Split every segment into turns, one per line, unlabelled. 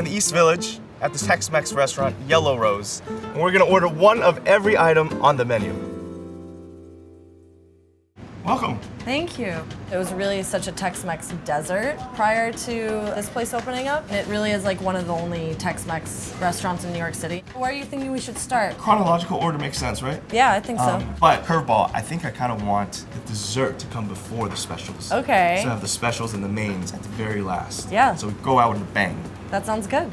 We're in the East Village at the Tex-Mex restaurant, Yellow Rose. And we're gonna order one of every item on the menu. Welcome.
Thank you. It was really such a Tex-Mex desert prior to this place opening up. And it really is like one of the only Tex-Mex restaurants in New York City. Where are you thinking we should start?
Chronological order makes sense, right?
Yeah, I think so.
But curveball, I think I kind of want the dessert to come before the specials.
Okay.
So I have the specials and the mains at the very last.
Yeah.
So we go out with a bang.
That sounds good.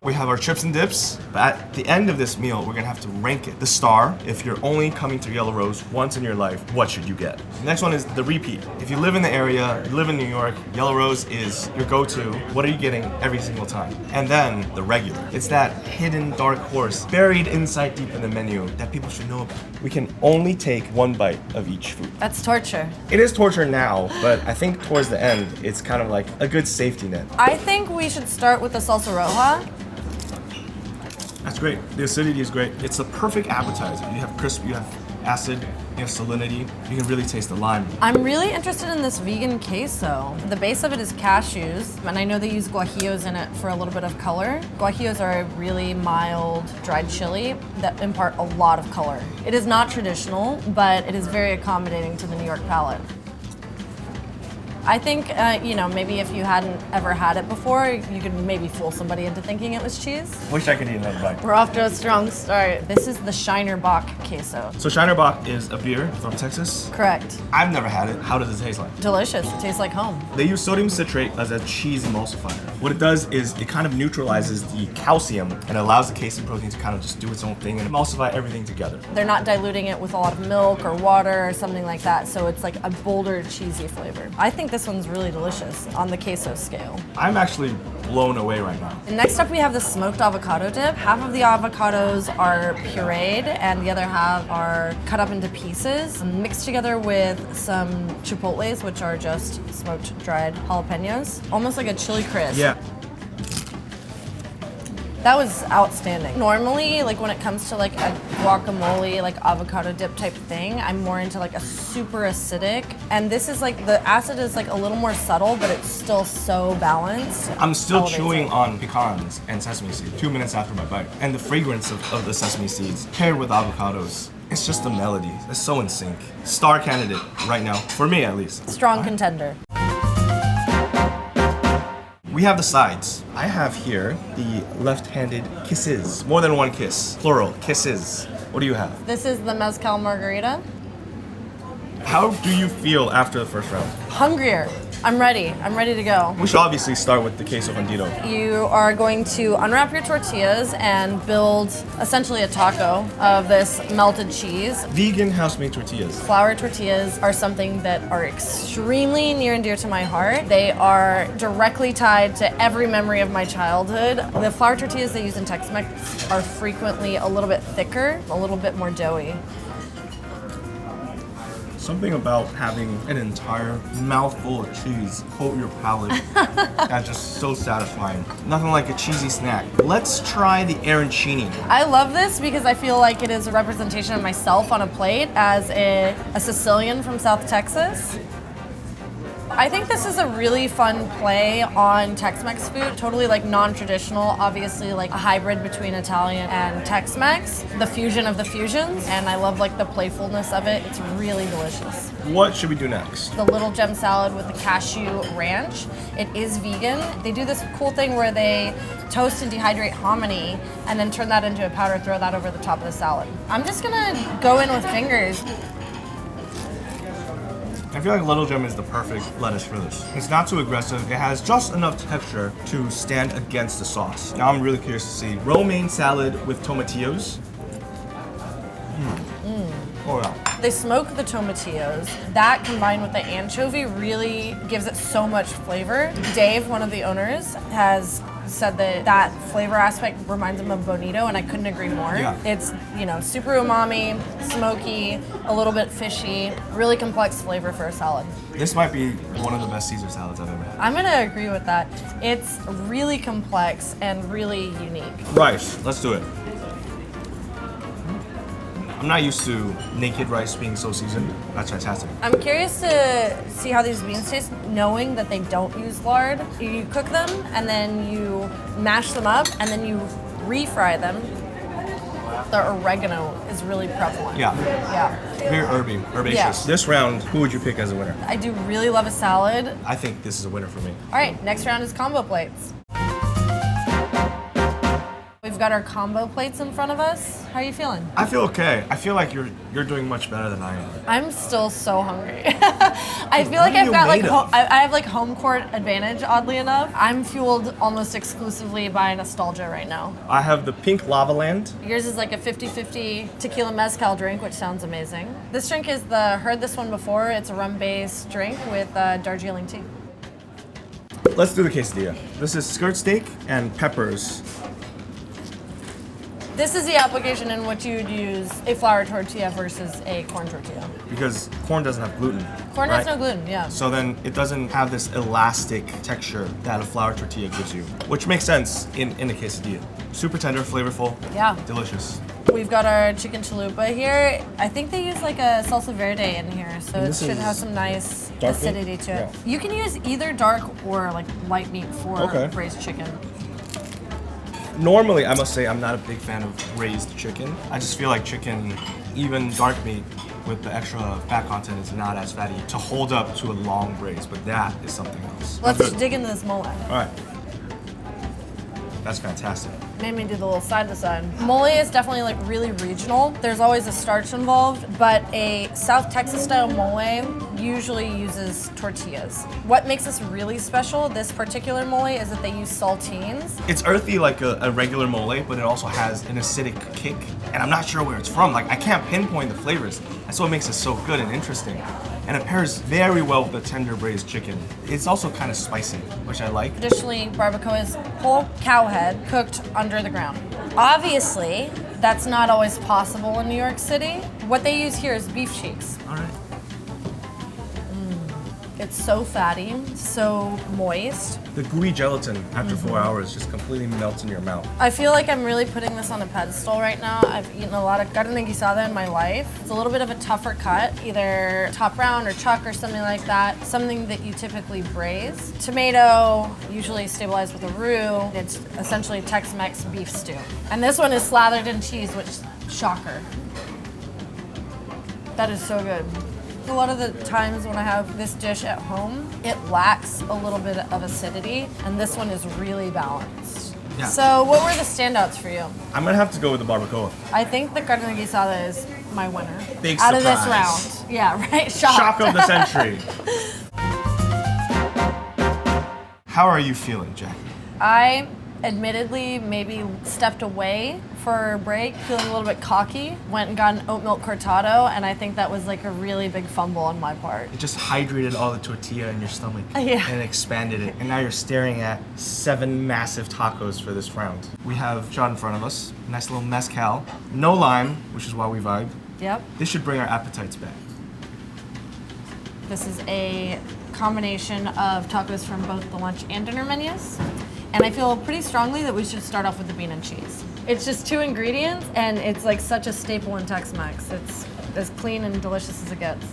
We have our chips and dips, but at the end of this meal, we're gonna have to rank it. The star, if you're only coming to Yellow Rose once in your life, what should you get? The next one is the repeat. If you live in the area, you live in New York, Yellow Rose is your go-to. What are you getting every single time? And then the regular. It's that hidden dark horse buried inside deep in the menu that people should know about. We can only take one bite of each food.
That's torture.
It is torture now, but I think towards the end, it's kind of like a good safety net.
I think we should start with the salsa roja.
That's great. The acidity is great. It's a perfect appetizer. You have crisp, you have acid, you have salinity. You can really taste the lime.
I'm really interested in this vegan queso. The base of it is cashews, and I know they use guajillos in it for a little bit of color. Guajillos are a really mild dried chili that impart a lot of color. It is not traditional, but it is very accommodating to the New York palate. I think, maybe if you hadn't ever had it before, you could maybe fool somebody into thinking it was cheese.
Wish I could eat another bite.
We're off to a strong start. This is the Shiner Bock queso.
So Shiner Bock is a beer from Texas.
Correct.
I've never had it. How does it taste like?
Delicious. It tastes like home.
They use sodium citrate as a cheese emulsifier. What it does is it kind of neutralizes the calcium and allows the casein protein to kind of just do its own thing and emulsify everything together.
They're not diluting it with a lot of milk or water or something like that, so it's like a bolder, cheesy flavor. I think this one's really delicious on the queso scale.
I'm actually blown away right now.
And next up we have the smoked avocado dip. Half of the avocados are pureed and the other half are cut up into pieces, mixed together with some chipotles, which are just smoked dried jalapenos. Almost like a chili crisp.
Yeah.
That was outstanding. Normally, like when it comes to like a guacamole, like avocado dip type thing, I'm more into like a super acidic. And this is like, the acid is like a little more subtle, but it's still so balanced.
I'm still
Elevates
chewing
it.
on pecans and sesame seeds 2 minutes after my bite. And the fragrance of the sesame seeds paired with avocados, it's just a melody. It's so in sync. Star candidate right now, for me at least.
Strong contender.
We have the sides. I have here the left-handed kisses. More than one kiss. Plural, kisses. What do you have?
This is the mezcal margarita.
How do you feel after the first round?
Hungrier. I'm ready. I'm ready to go.
We should obviously start with the queso fundido.
You are going to unwrap your tortillas and build essentially a taco of this melted cheese.
Vegan house-made tortillas.
Flour tortillas are something that are extremely near and dear to my heart. They are directly tied to every memory of my childhood. The flour tortillas they use in Tex-Mex are frequently a little bit thicker, a little bit more doughy.
Something about having an entire mouthful of cheese coat your palate that's just so satisfying. Nothing like a cheesy snack. Let's try the arancini.
I love this because I feel like it is a representation of myself on a plate as a Sicilian from South Texas. I think this is a really fun play on Tex-Mex food, totally like non-traditional, obviously like a hybrid between Italian and Tex-Mex, the fusion of the fusions, and I love like the playfulness of it. It's really delicious.
What should we do next?
The little gem salad with the cashew ranch. It is vegan. They do this cool thing where they toast and dehydrate hominy and then turn that into a powder, throw that over the top of the salad. I'm just gonna go in with fingers.
I feel like Little Gem is the perfect lettuce for this. It's not too aggressive. It has just enough texture to stand against the sauce. Now I'm really curious to see romaine salad with tomatillos. Oh yeah.
They smoke the tomatillos. That combined with the anchovy really gives it so much flavor. Dave, one of the owners, has said that that flavor aspect reminds him of bonito, and I couldn't agree more.
Yeah.
It's, super umami, smoky, a little bit fishy, really complex flavor for a salad.
This might be one of the best Caesar salads I've ever had.
I'm gonna agree with that. It's really complex and really unique.
Rice, let's do it. I'm not used to naked rice being so seasoned. That's fantastic.
I'm curious to see how these beans taste, knowing that they don't use lard. You cook them, and then you mash them up, and then you refry them. The oregano is really prevalent.
Yeah.
Yeah.
Very herbaceous.
Yeah.
This round, who would you pick as a winner?
I do really love a salad.
I think this is a winner for me.
All right, next round is combo plates. We've got our combo plates in front of us. How are you feeling?
I feel okay. I feel like you're doing much better than I am.
I'm still so hungry. I feel like
What are
I've
you
got like
made of?
I have like home court advantage, oddly enough. I'm fueled almost exclusively by nostalgia right now.
I have the pink lava land.
Yours is like a 50-50 tequila mezcal drink, which sounds amazing. This drink is heard this one before. It's a rum-based drink with Darjeeling tea.
Let's do the quesadilla. This is skirt steak and peppers.
This is the application in which you would use a flour tortilla versus a corn tortilla.
Because corn doesn't have gluten.
Corn
right?
has no gluten, yeah.
So then it doesn't have this elastic texture that a flour tortilla gives you, which makes sense in a quesadilla. Super tender, flavorful,
Yeah.
delicious.
We've got our chicken chalupa here. I think they use like a salsa verde in here, so it
This
should
is
have some nice
dark meat?
acidity to it.
Yeah.
You can use either dark or like light meat for
Okay.
braised chicken.
Normally, I must say, I'm not a big fan of braised chicken. I just feel like chicken, even dark meat, with the extra fat content is not as fatty to hold up to a long braise, but that is something else.
Let's
Good.
dig into this mole.
All right. That's fantastic.
Made me do the little side to side. Mole is definitely like really regional. There's always a starch involved, but a South Texas style mole usually uses tortillas. What makes this really special, this particular mole, is that they use saltines.
It's earthy like a regular mole, but it also has an acidic kick, and I'm not sure where it's from. Like, I can't pinpoint the flavors. That's what makes it so good and interesting. And it pairs very well with the tender braised chicken. It's also kind of spicy, which I like.
Traditionally, barbacoa is whole cow head cooked under the ground. Obviously, that's not always possible in New York City. What they use here is beef cheeks.
All right.
It's so fatty, so moist.
The gooey gelatin after 4 hours just completely melts in your mouth.
I feel like I'm really putting this on a pedestal right now. I've eaten a lot of carne guisada in my life. It's a little bit of a tougher cut, either top round or chuck or something like that. Something that you typically braise. Tomato, usually stabilized with a roux. It's essentially Tex-Mex beef stew. And this one is slathered in cheese, which, shocker. That is so good. A lot of the times when I have this dish at home, it lacks a little bit of acidity, and this one is really balanced.
Yeah.
So what were the standouts for you?
I'm gonna have to go with the barbacoa.
I think the carne guisada is my winner.
Big
out of this
surprise.
round. Yeah, right? Shock.
Shock of the century. How are you feeling, Jackie?
I admittedly maybe stepped away for a break, feeling a little bit cocky. Went and got an oat milk cortado, and I think that was like a really big fumble on my part.
It just hydrated all the tortilla in your stomach
Yeah.
and expanded it. And now you're staring at 7 massive tacos for this round. We have shot in front of us, nice little mezcal. No lime, which is why we vibe.
Yep.
This should bring our appetites back.
This is a combination of tacos from both the lunch and dinner menus. And I feel pretty strongly that we should start off with the bean and cheese. It's just 2 ingredients, and it's like such a staple in Tex-Mex. It's as clean and delicious as it gets.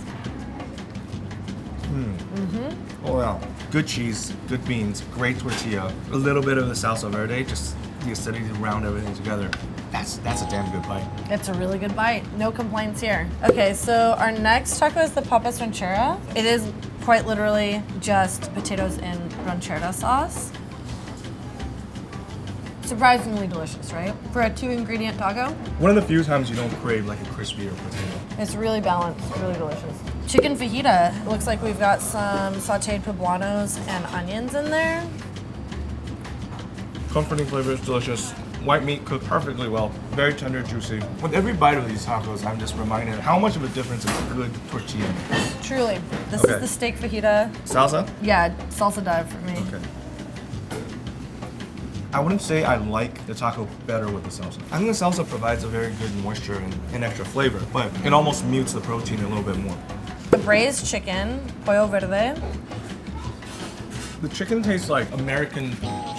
Oh yeah. Good cheese, good beans, great tortilla, a little bit of the salsa verde, just the acidity to round everything together. That's a damn good bite.
It's a really good bite. No complaints here. Okay, so our next taco is the papas ranchera. It is quite literally just potatoes in ranchera sauce. Surprisingly delicious, right? For a 2-ingredient taco,
One of the few times you don't crave like a crispier potato.
it's really balanced, really delicious. Chicken fajita. It looks like we've got some sauteed poblanos and onions in there.
Comforting flavors, delicious. White meat cooked perfectly well, very tender, juicy. With every bite of these tacos, I'm just reminded how much of a difference a good tortilla makes.
Truly. This
Okay.
is the steak fajita.
Salsa?
Yeah, salsa dive for me.
Okay. I wouldn't say I like the taco better with the salsa. I think the salsa provides a very good moisture and extra flavor, but it almost mutes the protein a little bit more.
The braised chicken, pollo verde.
The chicken tastes like American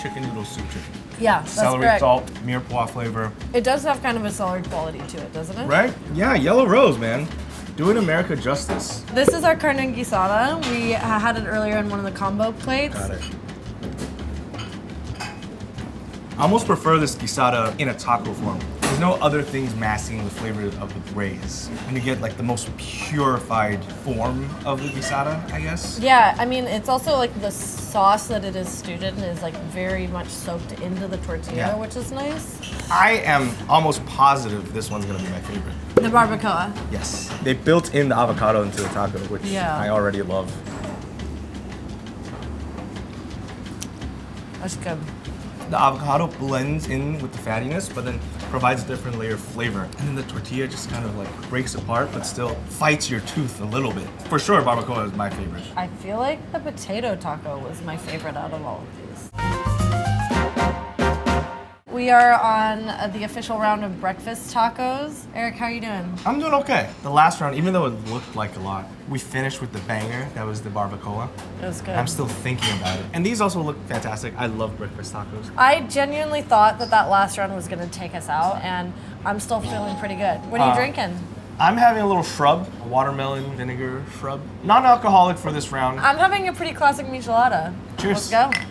chicken noodle soup chicken.
Yeah, that's
Celery,
correct.
salt, mirepoix flavor.
It does have kind of a celery quality to it, doesn't it?
Right? Yeah, yellow rose, man. Doing America justice.
This is our carne guisada. We had it earlier in one of the combo plates.
Got it. I almost prefer this guisada in a taco form. There's no other things masking the flavor of the braise. And you get like the most purified form of the guisada, I guess.
Yeah, I mean, it's also like the sauce that it is stewed in is like very much soaked into the tortilla,
Yeah.
which is nice.
I am almost positive this one's gonna be my favorite.
The barbacoa.
Yes. They built in the avocado into the taco, which
Yeah.
I already love.
That's good.
The avocado blends in with the fattiness, but then provides a different layer of flavor. And then the tortilla just kind of like breaks apart, but still fights your tooth a little bit. For sure, barbacoa is my favorite.
I feel like the potato taco was my favorite out of all of these. We are on the official round of breakfast tacos. Eric, how are you doing?
I'm doing okay. The last round, even though it looked like a lot, we finished with the banger. That was the barbacoa.
It was good.
I'm still thinking about it. And these also look fantastic. I love breakfast tacos.
I genuinely thought that last round was going to take us out, and I'm still feeling pretty good. What are you drinking?
I'm having a little shrub, a watermelon vinegar shrub. Non-alcoholic for this round.
I'm having a pretty classic michelada.
Cheers.
Let's go.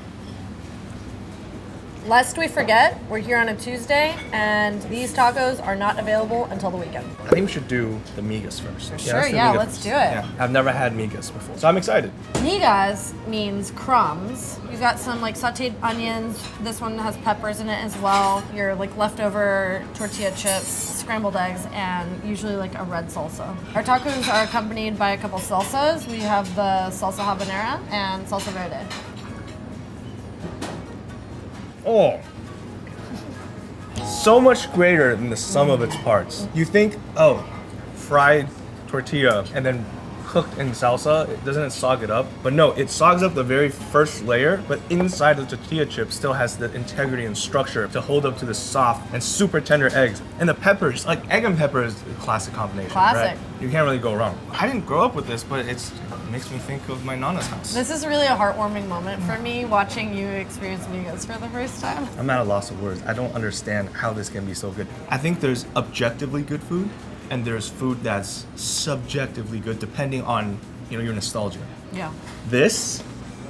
Lest we forget, we're here on a Tuesday, and these tacos are not available until the weekend.
I think we should do the migas first.
Sure,
do
yeah,
migas
let's
first.
do it.
Yeah, I've never had migas before, so I'm excited.
Migas means crumbs. We've got some like sauteed onions. This one has peppers in it as well. Your like leftover tortilla chips, scrambled eggs, and usually like a red salsa. Our tacos are accompanied by a couple salsas. We have the salsa habanera and salsa verde.
Oh, so much greater than the sum of its parts. You think, oh, fried tortilla and then cooked in salsa, doesn't it sog it up? But no, it sogs up the very first layer, but inside the tortilla chip still has the integrity and structure to hold up to the soft and super tender eggs. And the peppers, like egg and pepper is a classic combination,
Classic.
right? You can't really go wrong. I didn't grow up with this, but it makes me think of my Nana's house.
This is really a heartwarming moment for me, watching you experience migas for the first time.
I'm at a loss of words. I don't understand how this can be so good. I think there's objectively good food, and there's food that's subjectively good depending on your nostalgia.
Yeah.
This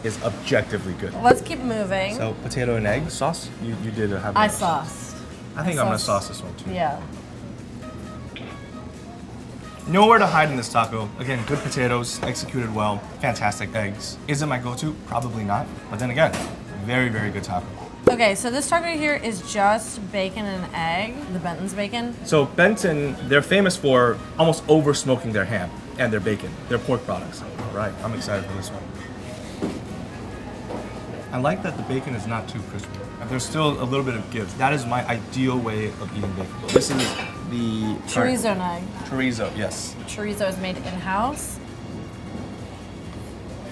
is objectively good.
Let's keep moving.
So potato and egg sauce. You did have.
I sauced.
I think I'm gonna sauce this one too.
Yeah.
Nowhere to hide in this taco. Again, good potatoes, executed well, fantastic eggs. Is it my go-to? Probably not. But then again, very, very good taco.
Okay, so this taco here is just bacon and egg, the Benton's bacon.
So Benton, they're famous for almost over smoking their ham and their bacon, their pork products. All right, I'm excited for this one. I like that the bacon is not too crispy. There's still a little bit of give. That is my ideal way of eating bacon. This is the
Chorizo and egg.
Chorizo, yes.
Chorizo is made in-house.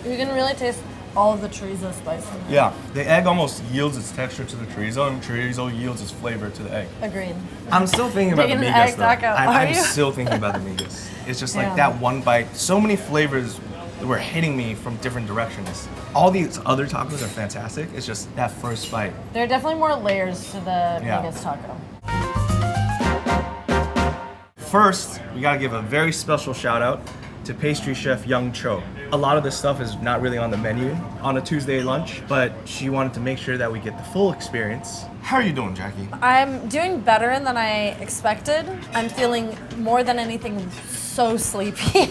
You can really taste all of the chorizo spice in there.
Yeah, the egg almost yields its texture to the chorizo, and chorizo yields its flavor to the egg.
Agreed.
I'm still thinking about the
Bacon and
migas
egg
though.
taco. Are
I'm
you?
still thinking about the migas. It's just like
Yeah.
that one bite. So many flavors that were hitting me from different directions. All these other tacos are fantastic. It's just that first bite.
There are definitely more layers to the
Yeah.
migas taco.
First, we gotta give a very special shout out to pastry chef Young Cho. A lot of this stuff is not really on the menu on a Tuesday lunch, but she wanted to make sure that we get the full experience. How are you doing, Jackie?
I'm doing better than I expected. I'm feeling more than anything so sleepy.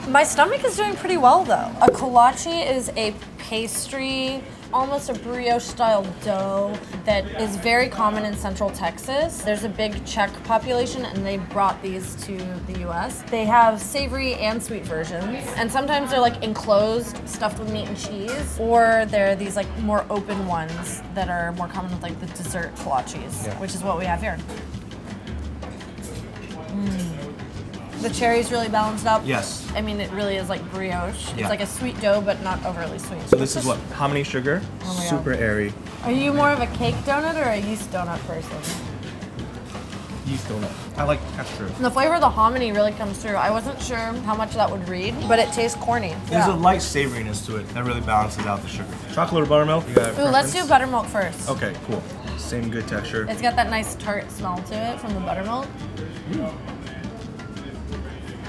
My stomach is doing pretty well though. A kolache is a pastry, almost a brioche style dough that is very common in Central Texas. There's a big Czech population and they brought these to the US. They have savory and sweet versions, and sometimes they're like enclosed, stuffed with meat and cheese, or they're these like more open ones that are more common with like the dessert kolaches,
Yeah.
which is what we have here. The cherry's really balanced up.
Yes.
I mean, it really is like brioche.
Yeah.
It's like a sweet dough, but not overly sweet.
So this is what? Hominy sugar,
Oh my God.
super airy.
Are you more of a cake donut or a yeast donut person?
beef donut. I like texture.
The flavor of the hominy really comes through. I wasn't sure how much that would read, but it tastes corny.
There's a light savoriness to it that really balances out the sugar. Chocolate or buttermilk? You got a
Ooh, let's
preference?
do buttermilk first.
Okay, cool. Same good texture.
It's got that nice tart smell to it from the buttermilk.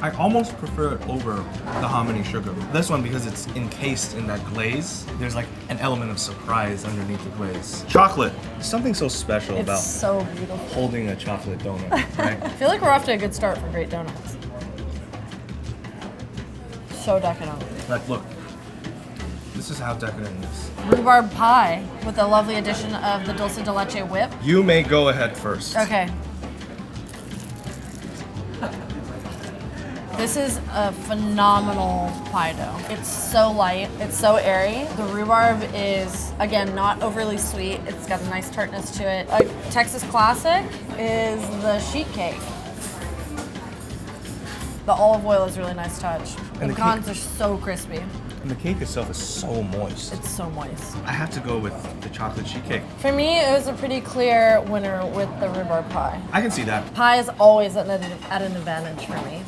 I almost prefer it over the hominy sugar. This one, because it's encased in that glaze, there's like an element of surprise underneath the glaze. Chocolate. There's something so special
It's
about
so beautiful.
holding a chocolate donut, right?
I feel like we're off to a good start for great donuts. So decadent.
Like, look. This is how decadent it is.
Rhubarb pie with a lovely addition of the dulce de leche whip.
You may go ahead first.
Okay. This is a phenomenal pie dough. It's so light, it's so airy. The rhubarb is, again, not overly sweet. It's got a nice tartness to it. A Texas classic is the sheet cake. The olive oil is a really nice touch.
And
The
the
pecans
cake-
are so crispy.
And the cake itself is so moist.
It's so moist.
I have to go with the chocolate sheet cake.
For me, it was a pretty clear winner with the rhubarb pie.
I can see that.
Pie is always at an advantage for me.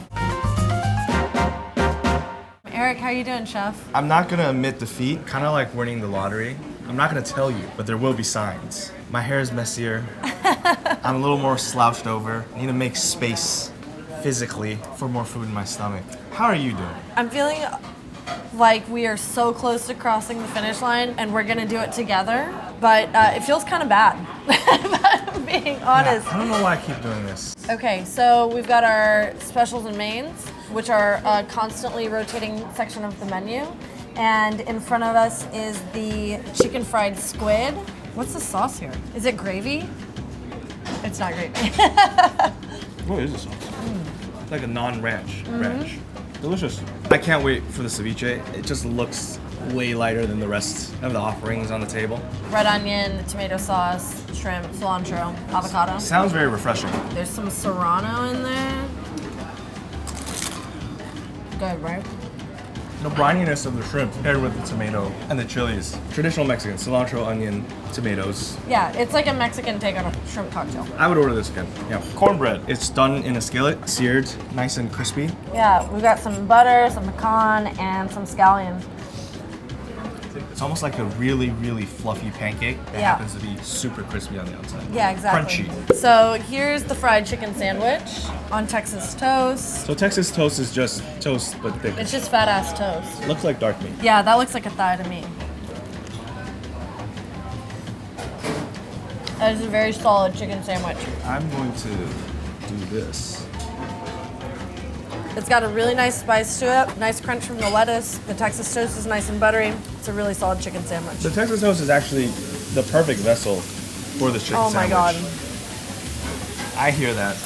Eric, how you doing, chef?
I'm not gonna admit defeat, kind of like winning the lottery. I'm not gonna tell you, but there will be signs. My hair is messier. I'm a little more slouched over. I need to make space physically for more food in my stomach. How are you doing?
I'm feeling like we are so close to crossing the finish line and we're gonna do it together, but it feels kind of bad, if I'm being honest.
I don't know why I keep doing this.
Okay, so we've got our specials and mains, which are a constantly rotating section of the menu. And in front of us is the chicken fried squid. What's the sauce here? Is it gravy? It's not gravy.
What is this sauce? It's like a non-ranch ranch. Delicious. I can't wait for the ceviche. It just looks way lighter than the rest of the offerings on the table.
Red onion, tomato sauce, shrimp, cilantro, avocado.
Sounds very refreshing.
There's some serrano in there. Good, right?
The brininess of the shrimp paired with the tomato and the chilies. Traditional Mexican, cilantro, onion, tomatoes.
Yeah, it's like a Mexican take on a shrimp cocktail.
I would order this again. Yeah. Cornbread. It's done in a skillet, seared, nice and crispy.
Yeah, we've got some butter, some pecan, and some scallion.
It's almost like a really, really fluffy pancake that
Yeah.
happens to be super crispy on the outside.
Yeah, exactly.
Crunchy.
So here's the fried chicken sandwich on Texas toast.
So Texas toast is just toast, but thick.
It's just fat ass toast.
Looks like dark meat.
Yeah, that looks like a thigh to me. That is a very solid chicken sandwich.
I'm going to do this.
It's got a really nice spice to it, nice crunch from the lettuce. The Texas toast is nice and buttery. It's a really solid chicken sandwich.
The Texas toast is actually the perfect vessel for this chicken
Oh my
sandwich.
god.
I hear that.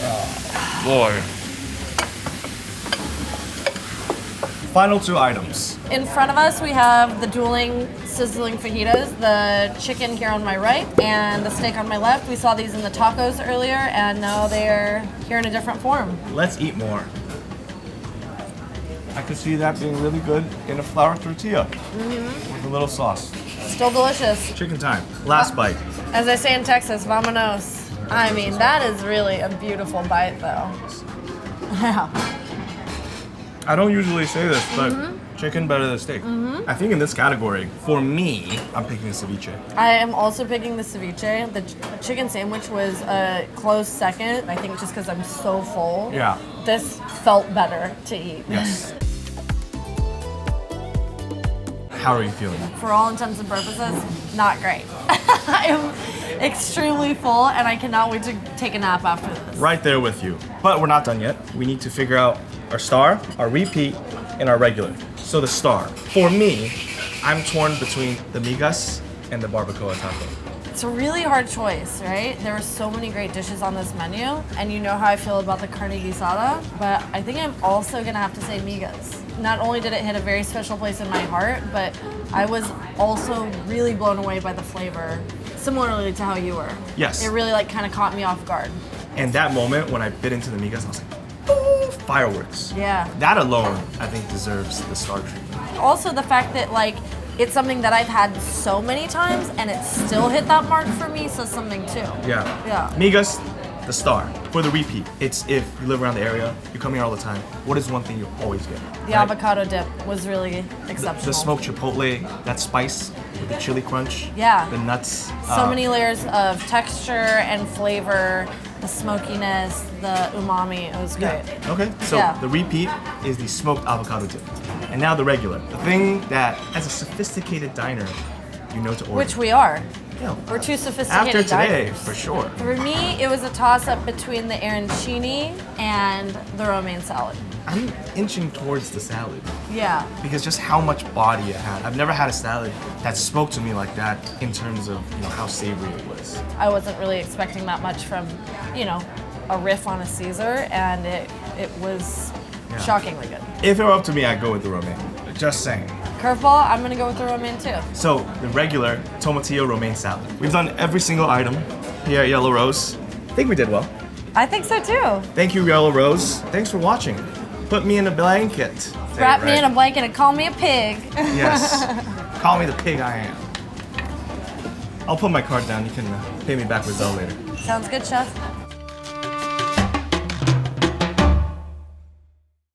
Oh, boy. Final two items.
In front of us, we have the dueling sizzling fajitas, the chicken here on my right and the steak on my left. We saw these in the tacos earlier, and now they're here in a different form.
Let's eat more. I could see that being really good in a flour tortilla with a little sauce.
Still delicious.
Chicken time. Last bite.
As I say in Texas, vamonos. I mean, that is really a beautiful bite, though. Yeah.
I don't usually say this, but chicken better than steak. I think in this category, for me, I'm picking ceviche.
I am also picking the ceviche. The chicken sandwich was a close second. I think just because I'm so full.
Yeah.
This felt better to eat.
Yes. How are you feeling?
For all intents and purposes, not great. I am extremely full and I cannot wait to take a nap after this.
Right there with you. But we're not done yet. We need to figure out our star, our repeat, and our regular. So the star. For me, I'm torn between the migas and the barbacoa taco.
It's a really hard choice, right? There are so many great dishes on this menu, and you know how I feel about the carne guisada, but I think I'm also gonna have to say migas. Not only did it hit a very special place in my heart, but I was also really blown away by the flavor, similarly to how you were.
Yes.
It really kind of caught me off guard.
And that moment when I bit into the migas, I was like, ooh, fireworks.
Yeah.
That alone, I think, deserves the star treatment.
Also the fact that it's something that I've had so many times and it still hit that mark for me says something too.
Yeah.
Yeah.
Migas, the star. For the repeat, it's if you live around the area, you come here all the time, what is one thing you always get?
The avocado dip was really exceptional.
The smoked chipotle, that spice with the chili crunch.
Yeah.
The nuts.
So many layers of texture and flavor, the smokiness, the umami. It was great.
Yeah. Okay, so
Yeah.
the repeat is the smoked avocado dip. And now the regular. The thing that, as a sophisticated diner, you know to order.
Which we are.
Yeah.
We're too sophisticated
After today,
diners.
for sure.
For me, it was a toss-up between the arancini and the romaine salad.
I'm inching towards the salad
Yeah.
because just how much body it had. I've never had a salad that spoke to me like that in terms of how savory it was.
I wasn't really expecting that much from, a riff on a Caesar, and it was shockingly good.
If it were up to me, I'd go with the romaine. Just saying.
Curveball, I'm gonna go with the romaine too.
So the regular tomatillo romaine salad. We've done every single item here at Yellow Rose. I think we did well.
I think so too.
Thank you, Yellow Rose. Thanks for watching. Put me in a blanket.
Wrap me in a blanket and call me a pig.
Yes. Call me the pig I am. I'll put my card down. You can pay me back with Zelle later.
Sounds good, chef.